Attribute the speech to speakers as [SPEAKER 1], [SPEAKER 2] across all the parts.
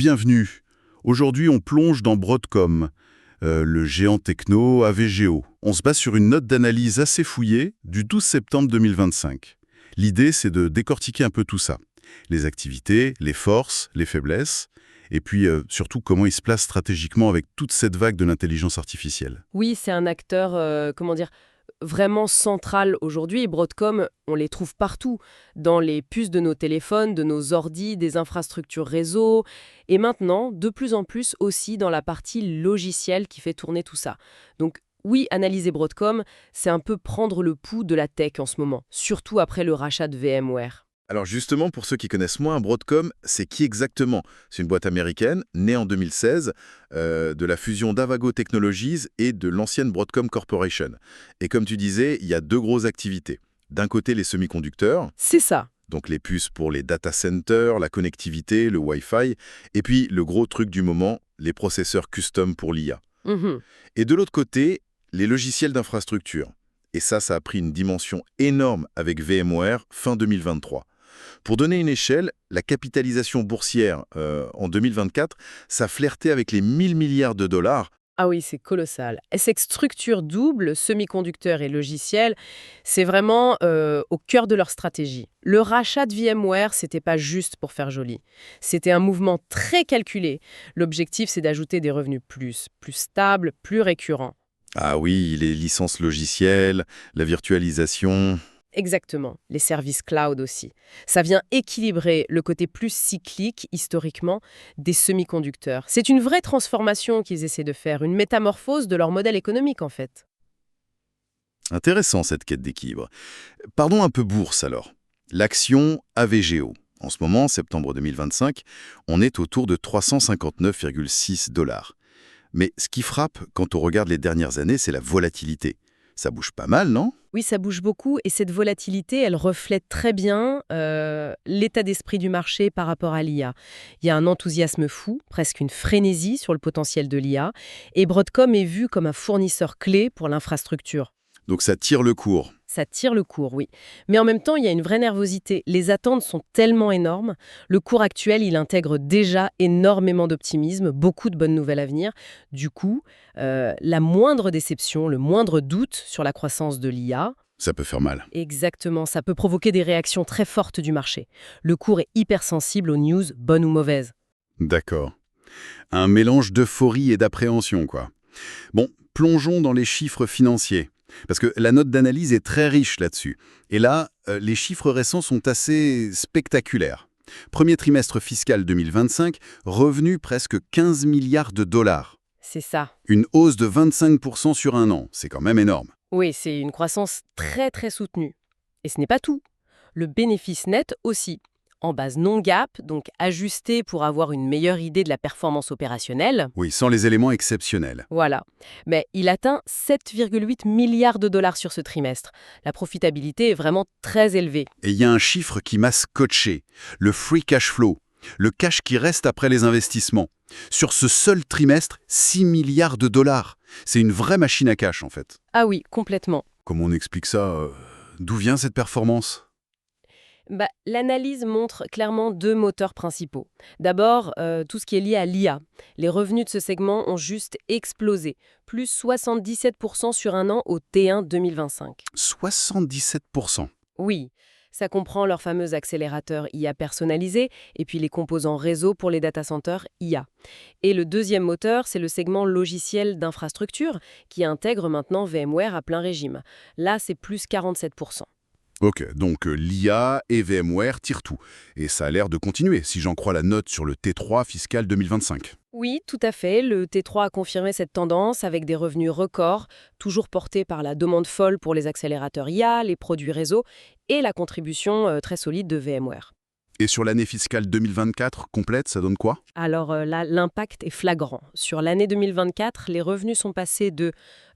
[SPEAKER 1] Bienvenue. Aujourd'hui, on plonge dans Broadcom, le géant techno AVGO. On se base sur une note d'analyse assez fouillée du 12 septembre 2025. L'idée, c'est de décortiquer un peu tout ça. Les activités, les forces, les faiblesses, et puis surtout comment il se place stratégiquement avec toute cette vague de l'intelligence artificielle.
[SPEAKER 2] Oui, c'est un acteur, vraiment central aujourd'hui. Et Broadcom, on les trouve partout, dans les puces de nos téléphones, de nos ordis, des infrastructures réseau, et maintenant, de plus en plus aussi dans la partie logicielle qui fait tourner tout ça. Donc oui, analyser Broadcom, c'est un peu prendre le pouls de la tech en ce moment, surtout après le rachat de VMware.
[SPEAKER 3] Alors justement, pour ceux qui connaissent moins, Broadcom, c'est qui exactement? C'est une boîte américaine, née en 2016, de la fusion d'Avago Technologies et de l'ancienne Broadcom Corporation. Et comme tu disais, il y a deux grosses activités. D'un côté, les semi-conducteurs,
[SPEAKER 2] C'est ça.
[SPEAKER 3] donc les puces pour les data centers, la connectivité, le Wi-Fi, et puis le gros truc du moment, les processeurs custom pour l'IA.
[SPEAKER 2] Mhm.
[SPEAKER 3] Et de l'autre côté, les logiciels d'infrastructure. Et ça a pris une dimension énorme avec VMware fin 2023. Pour donner une échelle, la capitalisation boursière en 2024, ça flirtait avec les 1000 milliards de dollars.
[SPEAKER 2] Ah oui, c'est colossal. Et cette structure double, semi-conducteurs et logiciels, c'est vraiment au cœur de leur stratégie. Le rachat de VMware, c'était pas juste pour faire joli. C'était un mouvement très calculé. L'objectif, c'est d'ajouter des revenus plus stables, plus récurrents.
[SPEAKER 3] Ah oui, les licences logicielles, la virtualisation.
[SPEAKER 2] Exactement, les services cloud aussi. Ça vient équilibrer le côté plus cyclique, historiquement, des semi-conducteurs. C'est une vraie transformation qu'ils essaient de faire, une métamorphose de leur modèle économique en fait.
[SPEAKER 3] Intéressant cette quête d'équilibre. Pardon un peu bourse alors. L'action AVGO. En ce moment, septembre 2025, on est autour de 359,6 dollars. Mais ce qui frappe quand on regarde les dernières années, c'est la volatilité. Ça bouge pas mal, non?
[SPEAKER 2] Oui, ça bouge beaucoup et cette volatilité, elle reflète très bien l'état d'esprit du marché par rapport à l'IA. Il y a un enthousiasme fou, presque une frénésie sur le potentiel de l'IA, et Broadcom est vu comme un fournisseur clé pour l'infrastructure.
[SPEAKER 3] Donc ça tire le cours.
[SPEAKER 2] Ça tire le cours, oui. Mais en même temps, il y a une vraie nervosité. Les attentes sont tellement énormes. Le cours actuel, il intègre déjà énormément d'optimisme, beaucoup de bonnes nouvelles à venir. Du coup, la moindre déception, le moindre doute sur la croissance de l'IA,
[SPEAKER 3] Ça peut faire mal.
[SPEAKER 2] exactement, ça peut provoquer des réactions très fortes du marché. Le cours est hypersensible aux news, bonnes ou mauvaises.
[SPEAKER 1] D'accord. Un mélange d'euphorie et d'appréhension, quoi. Bon, plongeons dans les chiffres financiers. Parce que la note d'analyse est très riche là-dessus. Et là, les chiffres récents sont assez spectaculaires. Premier trimestre fiscal 2025, revenu presque 15 milliards de dollars.
[SPEAKER 2] C'est ça.
[SPEAKER 1] Une hausse de 25% sur un an. C'est quand même énorme.
[SPEAKER 2] Oui, c'est une croissance très très soutenue. Et ce n'est pas tout. Le bénéfice net aussi. En base non GAAP, donc ajusté pour avoir une meilleure idée de la performance opérationnelle.
[SPEAKER 1] Oui, sans les éléments exceptionnels.
[SPEAKER 2] Voilà. Mais il atteint 7,8 milliards de dollars sur ce trimestre. La profitabilité est vraiment très élevée.
[SPEAKER 1] Et il y a un chiffre qui m'a scotché. Le free cash flow. Le cash qui reste après les investissements. Sur ce seul trimestre, 6 milliards de dollars. C'est une vraie machine à cash, en fait.
[SPEAKER 2] Ah oui, complètement.
[SPEAKER 1] Comment on explique ça D'où vient cette performance?
[SPEAKER 2] L'analyse montre clairement deux moteurs principaux. D'abord, tout ce qui est lié à l'IA. Les revenus de ce segment ont juste explosé, plus 77% sur un an au T1 2025.
[SPEAKER 1] 77%.
[SPEAKER 2] Oui, ça comprend leur fameux accélérateur IA personnalisé et puis les composants réseau pour les data centers IA. Et le deuxième moteur, c'est le segment logiciel d'infrastructure qui intègre maintenant VMware à plein régime. Là, c'est plus 47%.
[SPEAKER 1] Ok, donc l'IA et VMware tirent tout. Et ça a l'air de continuer, si j'en crois la note sur le T3 fiscal 2025.
[SPEAKER 2] Oui, tout à fait. Le T3 a confirmé cette tendance avec des revenus records, toujours portés par la demande folle pour les accélérateurs IA, les produits réseau et la contribution très solide de VMware.
[SPEAKER 1] Et sur l'année fiscale 2024 complète, ça donne quoi?
[SPEAKER 2] Alors là, l'impact est flagrant. Sur l'année 2024, les revenus sont passés de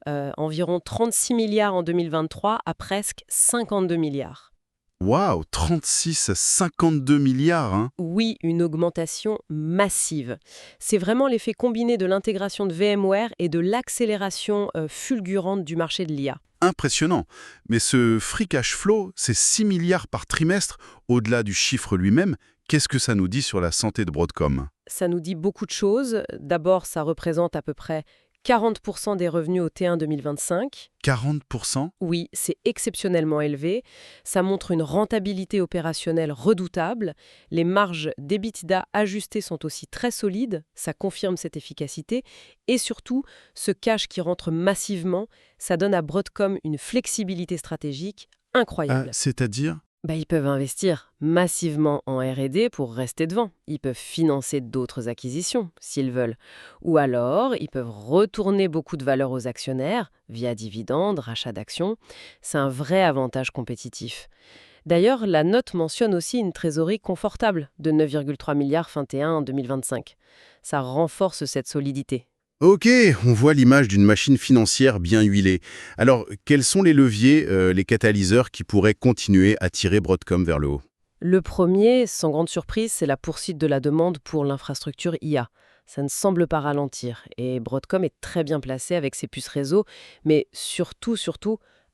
[SPEAKER 2] environ 36 milliards en 2023 à presque 52 milliards.
[SPEAKER 1] Waouh, 36 à 52 milliards, hein?
[SPEAKER 2] Oui, une augmentation massive. C'est vraiment l'effet combiné de l'intégration de VMware et de l'accélération fulgurante du marché de l'IA.
[SPEAKER 1] Impressionnant. Mais ce free cash flow, c'est 6 milliards par trimestre, au-delà du chiffre lui-même. Qu'est-ce que ça nous dit sur la santé de Broadcom?
[SPEAKER 2] Ça nous dit beaucoup de choses. D'abord, ça représente à peu près 40% des revenus au T1 2025.
[SPEAKER 1] 40%?
[SPEAKER 2] Oui, c'est exceptionnellement élevé. Ça montre une rentabilité opérationnelle redoutable. Les marges d'EBITDA ajustées sont aussi très solides. Ça confirme cette efficacité. Et surtout, ce cash qui rentre massivement, ça donne à Broadcom une flexibilité stratégique incroyable.
[SPEAKER 1] C'est-à-dire?
[SPEAKER 2] Ils peuvent investir massivement en R&D pour rester devant. Ils peuvent financer d'autres acquisitions, s'ils veulent. Ou alors, ils peuvent retourner beaucoup de valeur aux actionnaires via dividendes, rachat d'actions. C'est un vrai avantage compétitif. D'ailleurs, la note mentionne aussi une trésorerie confortable de 9,3 milliards fin T1 en 2025. Ça renforce cette solidité.
[SPEAKER 1] Ok, on voit l'image d'une machine financière bien huilée. Alors, quels sont les leviers, les catalyseurs qui pourraient continuer à tirer Broadcom vers le haut?
[SPEAKER 2] Le premier, sans grande surprise, c'est la poursuite de la demande pour l'infrastructure IA. Ça ne semble pas ralentir et Broadcom est très bien placé avec ses puces réseau, mais surtout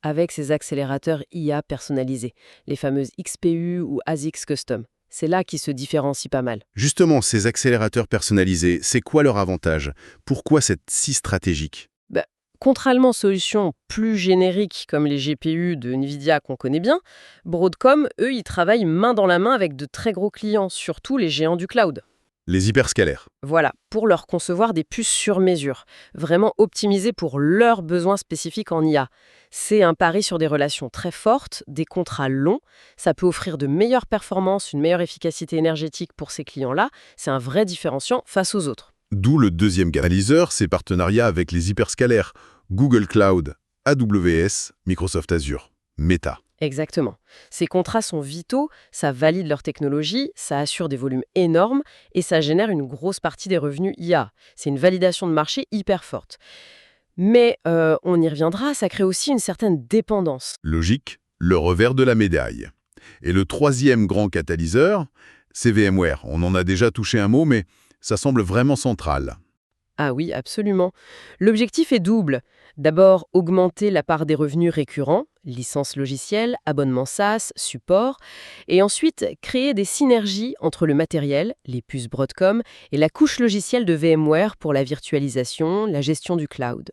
[SPEAKER 2] avec ses accélérateurs IA personnalisés, les fameuses XPU ou ASICS Custom. C'est là qu'ils se différencient pas mal.
[SPEAKER 1] Justement, ces accélérateurs personnalisés, c'est quoi leur avantage? Pourquoi c'est si stratégique?
[SPEAKER 2] Contrairement aux solutions plus génériques comme les GPU de Nvidia qu'on connaît bien, Broadcom, eux, ils travaillent main dans la main avec de très gros clients, surtout les géants du cloud.
[SPEAKER 1] Les hyperscalaires.
[SPEAKER 2] Voilà, pour leur concevoir des puces sur mesure, vraiment optimisées pour leurs besoins spécifiques en IA. C'est un pari sur des relations très fortes, des contrats longs. Ça peut offrir de meilleures performances, une meilleure efficacité énergétique pour ces clients-là. C'est un vrai différenciant face aux autres.
[SPEAKER 1] D'où le deuxième catalyseur, ces partenariats avec les hyperscalaires. Google Cloud, AWS, Microsoft Azure, Meta.
[SPEAKER 2] Exactement. Ces contrats sont vitaux, ça valide leur technologie, ça assure des volumes énormes et ça génère une grosse partie des revenus IA. C'est une validation de marché hyper forte. Mais on y reviendra, ça crée aussi une certaine dépendance.
[SPEAKER 1] Logique, le revers de la médaille. Et le troisième grand catalyseur, c'est VMware. On en a déjà touché un mot, mais ça semble vraiment central.
[SPEAKER 2] Ah oui, absolument. L'objectif est double. D'abord, augmenter la part des revenus récurrents, licences logicielles, abonnements SaaS, support, et ensuite créer des synergies entre le matériel, les puces Broadcom, et la couche logicielle de VMware pour la virtualisation, la gestion du cloud.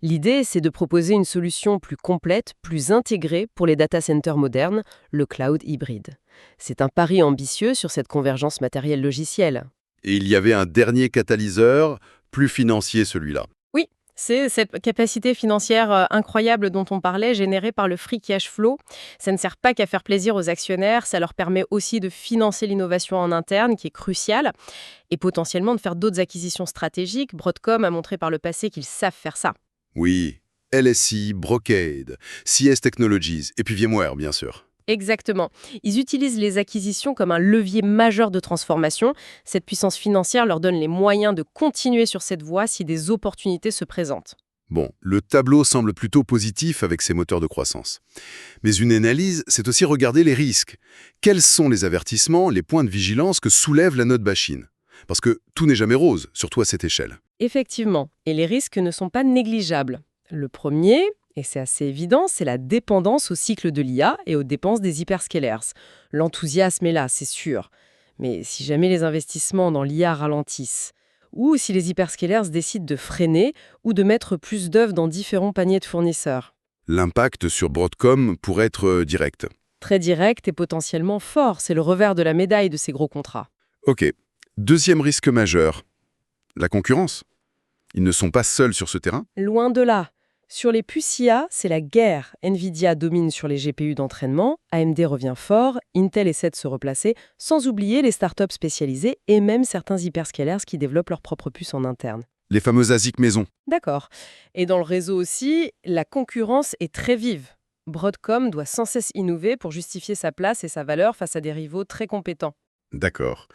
[SPEAKER 2] L'idée, c'est de proposer une solution plus complète, plus intégrée pour les data centers modernes, le cloud hybride. C'est un pari ambitieux sur cette convergence matériel-logiciel.
[SPEAKER 3] Et il y avait un dernier catalyseur, plus financier celui-là.
[SPEAKER 2] Oui, c'est cette capacité financière incroyable dont on parlait, générée par le free cash flow. Ça ne sert pas qu'à faire plaisir aux actionnaires, ça leur permet aussi de financer l'innovation en interne, qui est cruciale, et potentiellement de faire d'autres acquisitions stratégiques. Broadcom a montré par le passé qu'ils savent faire ça.
[SPEAKER 3] Oui, LSI, Brocade, CS Technologies, et puis VMware, bien sûr.
[SPEAKER 2] Exactement. Ils utilisent les acquisitions comme un levier majeur de transformation. Cette puissance financière leur donne les moyens de continuer sur cette voie si des opportunités se présentent.
[SPEAKER 3] Bon, le tableau semble plutôt positif avec ces moteurs de croissance. Mais une analyse, c'est aussi regarder les risques. Quels sont les avertissements, les points de vigilance que soulève la note Bachine? Parce que tout n'est jamais rose, surtout à cette échelle.
[SPEAKER 2] Effectivement, et les risques ne sont pas négligeables. Le premier, et c'est assez évident, c'est la dépendance au cycle de l'IA et aux dépenses des hyperscalers. L'enthousiasme est là, c'est sûr. Mais si jamais les investissements dans l'IA ralentissent, ou si les hyperscalers décident de freiner ou de mettre plus d'œufs dans différents paniers de fournisseurs.
[SPEAKER 3] L'impact sur Broadcom pourrait être direct.
[SPEAKER 2] Très direct et potentiellement fort, c'est le revers de la médaille de ces gros contrats.
[SPEAKER 3] Ok. Deuxième risque majeur, la concurrence. Ils ne sont pas seuls sur ce terrain.
[SPEAKER 2] Loin de là. Sur les puces IA, c'est la guerre. Nvidia domine sur les GPU d'entraînement, AMD revient fort, Intel essaie de se replacer, sans oublier les startups spécialisées et même certains hyperscalers qui développent leurs propres puces en interne.
[SPEAKER 3] Les fameux ASIC maison.
[SPEAKER 2] D'accord. Et dans le réseau aussi, la concurrence est très vive. Broadcom doit sans cesse innover pour justifier sa place et sa valeur face à des rivaux très compétents.
[SPEAKER 3] D'accord.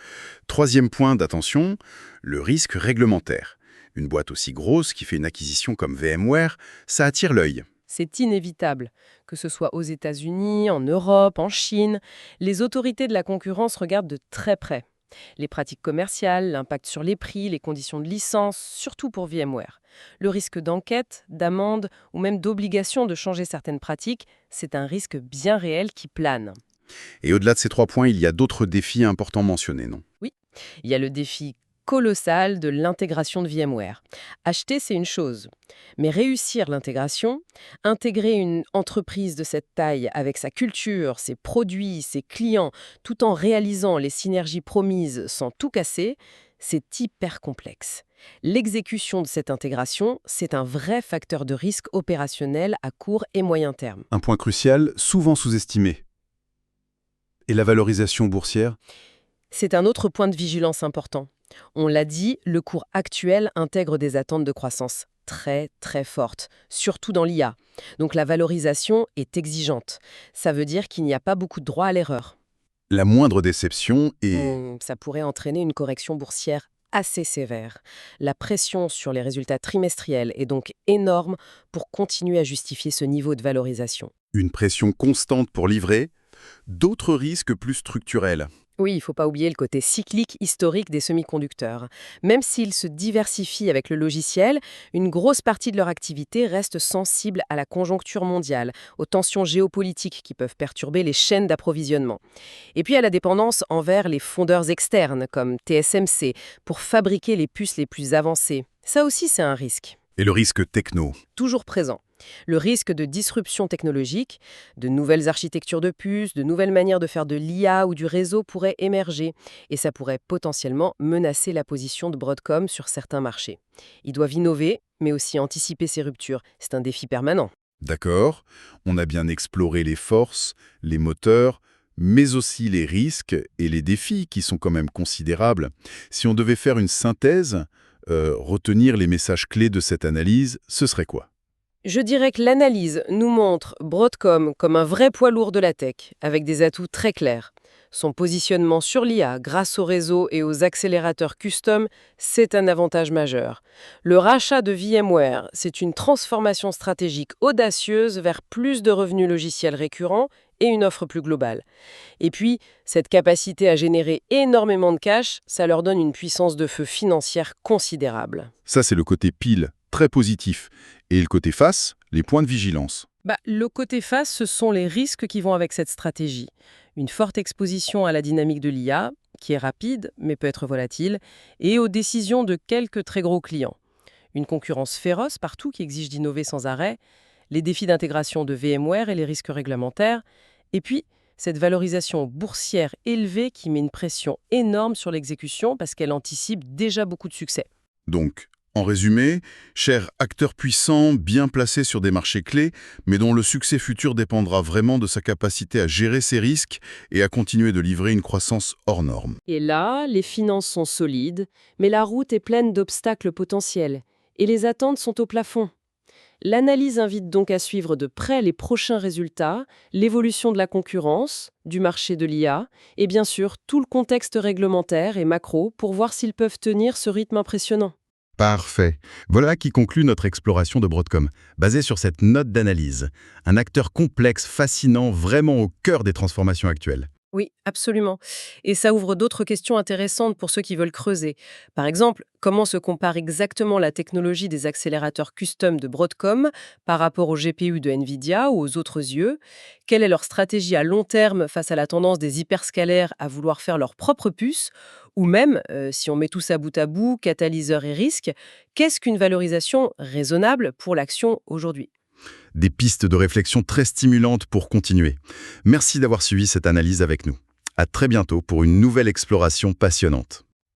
[SPEAKER 3] Troisième point d'attention, le risque réglementaire. Une boîte aussi grosse qui fait une acquisition comme VMware, ça attire l'œil.
[SPEAKER 2] C'est inévitable. Que ce soit aux États-Unis, en Europe, en Chine, les autorités de la concurrence regardent de très près. Les pratiques commerciales, l'impact sur les prix, les conditions de licence, surtout pour VMware. Le risque d'enquête, d'amende ou même d'obligation de changer certaines pratiques, c'est un risque bien réel qui plane.
[SPEAKER 3] Et au-delà de ces 3 points, il y a d'autres défis importants mentionnés, non?
[SPEAKER 2] Oui, il y a le défi colossal de l'intégration de VMware. Acheter, c'est une chose, mais réussir l'intégration, intégrer une entreprise de cette taille avec sa culture, ses produits, ses clients, tout en réalisant les synergies promises sans tout casser, c'est hyper complexe. L'exécution de cette intégration, c'est un vrai facteur de risque opérationnel à court et moyen terme.
[SPEAKER 1] Un point crucial, souvent sous-estimé. Et la valorisation boursière?
[SPEAKER 2] C'est un autre point de vigilance important. On l'a dit, le cours actuel intègre des attentes de croissance très très fortes, surtout dans l'IA. Donc la valorisation est exigeante. Ça veut dire qu'il n'y a pas beaucoup de droit à l'erreur.
[SPEAKER 1] La moindre déception est...
[SPEAKER 2] Ça pourrait entraîner une correction boursière assez sévère. La pression sur les résultats trimestriels est donc énorme pour continuer à justifier ce niveau de valorisation.
[SPEAKER 1] Une pression constante pour livrer, d'autres risques plus structurels.
[SPEAKER 2] Oui, il ne faut pas oublier le côté cyclique historique des semi-conducteurs. Même s'ils se diversifient avec le logiciel, une grosse partie de leur activité reste sensible à la conjoncture mondiale, aux tensions géopolitiques qui peuvent perturber les chaînes d'approvisionnement. Et puis à la dépendance envers les fondeurs externes, comme TSMC, pour fabriquer les puces les plus avancées. Ça aussi, c'est un risque.
[SPEAKER 1] Et le risque techno.
[SPEAKER 2] Toujours présent. Le risque de disruption technologique, de nouvelles architectures de puces, de nouvelles manières de faire de l'IA ou du réseau pourrait émerger, et ça pourrait potentiellement menacer la position de Broadcom sur certains marchés. Ils doivent innover, mais aussi anticiper ces ruptures. C'est un défi permanent.
[SPEAKER 1] D'accord, on a bien exploré les forces, les moteurs, mais aussi les risques et les défis qui sont quand même considérables. Si on devait faire une synthèse, retenir les messages clés de cette analyse, ce serait quoi?
[SPEAKER 2] Je dirais que l'analyse nous montre Broadcom comme un vrai poids lourd de la tech, avec des atouts très clairs. Son positionnement sur l'IA grâce au réseau et aux accélérateurs custom, c'est un avantage majeur. Le rachat de VMware, c'est une transformation stratégique audacieuse vers plus de revenus logiciels récurrents et une offre plus globale. Et puis, cette capacité à générer énormément de cash, ça leur donne une puissance de feu financière considérable.
[SPEAKER 1] Ça, c'est le côté pile, très positif. Et le côté face, les points de vigilance.
[SPEAKER 2] Le côté face, ce sont les risques qui vont avec cette stratégie. Une forte exposition à la dynamique de l'IA, qui est rapide mais peut être volatile, et aux décisions de quelques très gros clients. Une concurrence féroce partout qui exige d'innover sans arrêt, les défis d'intégration de VMware et les risques réglementaires, et puis cette valorisation boursière élevée qui met une pression énorme sur l'exécution parce qu'elle anticipe déjà beaucoup de succès.
[SPEAKER 1] Donc, en résumé, cher acteur puissant, bien placé sur des marchés clés, mais dont le succès futur dépendra vraiment de sa capacité à gérer ses risques et à continuer de livrer une croissance hors norme.
[SPEAKER 2] Et là, les finances sont solides, mais la route est pleine d'obstacles potentiels, et les attentes sont au plafond. L'analyse invite donc à suivre de près les prochains résultats, l'évolution de la concurrence, du marché de l'IA, et bien sûr tout le contexte réglementaire et macro pour voir s'ils peuvent tenir ce rythme impressionnant.
[SPEAKER 1] Parfait. Voilà qui conclut notre exploration de Broadcom, basée sur cette note d'analyse. Un acteur complexe, fascinant, vraiment au cœur des transformations actuelles.
[SPEAKER 2] Oui, absolument. Et ça ouvre d'autres questions intéressantes pour ceux qui veulent creuser. Par exemple, comment se compare exactement la technologie des accélérateurs custom de Broadcom par rapport aux GPU de NVIDIA ou aux autres yeux? Quelle est leur stratégie à long terme face à la tendance des hyperscalaires à vouloir faire leur propre puce? Ou même, si on met tout ça bout à bout, catalyseurs et risques, qu'est-ce qu'une valorisation raisonnable pour l'action aujourd'hui?
[SPEAKER 1] Des pistes de réflexion très stimulantes pour continuer. Merci d'avoir suivi cette analyse avec nous. À très bientôt pour une nouvelle exploration passionnante.